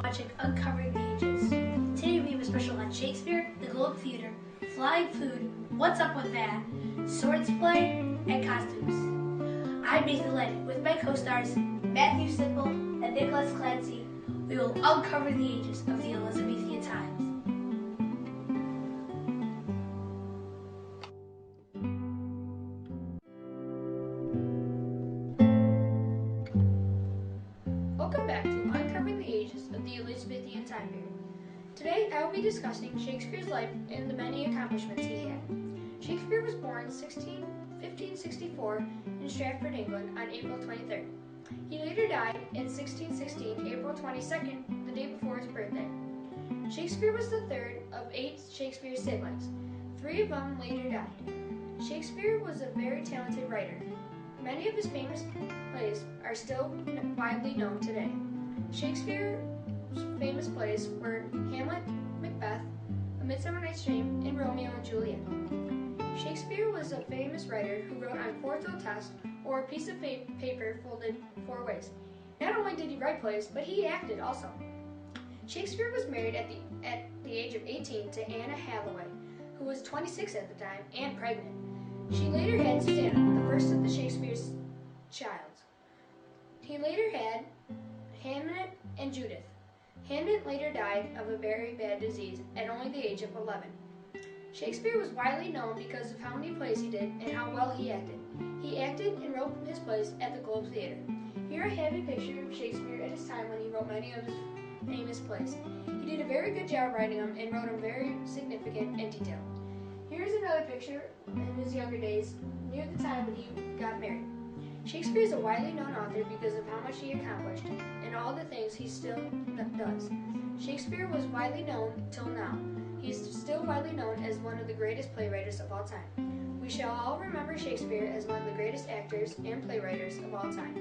watching Uncovering the Ages. Today we have a special on Shakespeare, the Globe Theater, flying food, what's up with that, swords play, and costumes. I'm Nathan Lennon with my co-stars Matthew Simple and Nicholas Clancy. We will uncover the ages of the Elizabethan times. Welcome back to Uncovering the Ages of the Elizabethan time period. Today I will be discussing Shakespeare's life and the many accomplishments he had. Shakespeare was born 1564 in Stratford, England on April 23rd. He later died in 1616, April 22nd, the day before his birthday. Shakespeare was the third of 8 Shakespeare siblings. 3 of them later died. Shakespeare was a very talented writer. Many of his famous plays are still widely known today. Shakespeare's famous plays were Hamlet, Macbeth, A Midsummer Night's Dream, and Romeo and Juliet. Shakespeare was a famous writer who wrote on quarto test, or a piece of paper folded 4 ways. Not only did he write plays, but he acted also. Shakespeare was married at the age of 18 to Anna Hathaway, who was 26 at the time and pregnant. She later had Susanna, the first of the Shakespeare's child. He later had Hamlet and Judith. Hamlet later died of a very bad disease at only the age of 11. Shakespeare was widely known because of how many plays he did and how well he acted. He acted and wrote his plays at the Globe Theater. Here I have a picture of Shakespeare at his time when he wrote many of his famous plays. He did a very good job writing them and wrote them very significant and detailed. Here's another picture in his younger days, near the time when he got married. Shakespeare is a widely known author because of how much he accomplished and all the things he still does. Shakespeare was widely known till now. He is still widely known as one of the greatest playwrights of all time. We shall all remember Shakespeare as one of the greatest actors and playwrights of all time.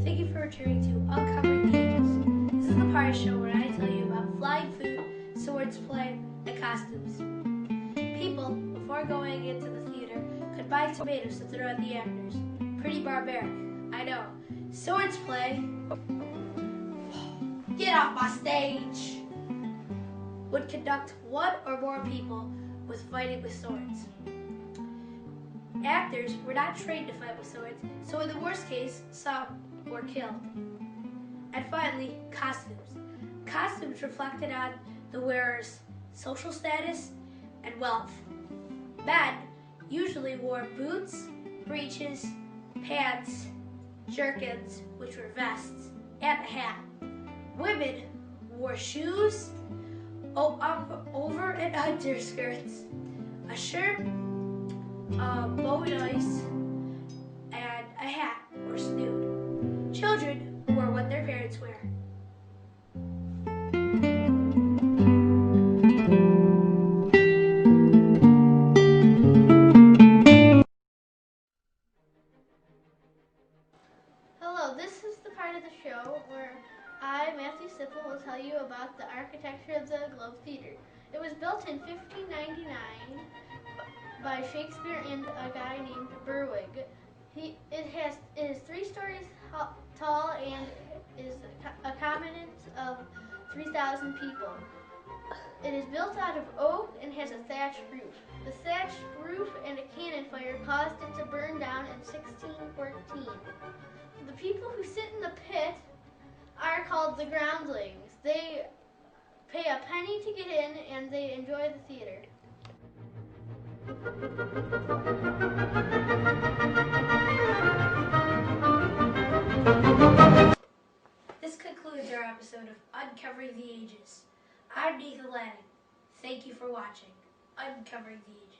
Thank you for returning to Uncovering the Ages. This is the part of the show where I tell you about flying food, swords play, and costumes. People, before going into the theater, could buy tomatoes to throw at the actors. Pretty barbaric, I know. Swords play, get off my stage, would conduct 1 or more people with fighting with swords. Actors were not trained to fight with swords, so in the worst case, some were killed. And finally, costumes. Costumes reflected on the wearer's social status and wealth. Men usually wore boots, breeches, pants, jerkins, which were vests, and a hat. Women wore shoes over and under skirts, a shirt, bow and ice, and a hat or snood. Children wore what their parents wear. Hello, this is the part of the show where I, Matthew Sipple, will tell you about the architecture of the Globe Theater. It was built in 1599 by Shakespeare and a guy named Berwig. It is 3 stories tall and is accommodates of 3,000 people. It is built out of oak and has a thatched roof. The thatched roof and a cannon fire caused it to burn down in 1614. The people who sit in the pit are called the groundlings. They pay a penny to get in and they enjoy the theater. This concludes our episode of Uncovering the Ages. I'm Nathan Lanning. Thank you for watching Uncovering the Ages.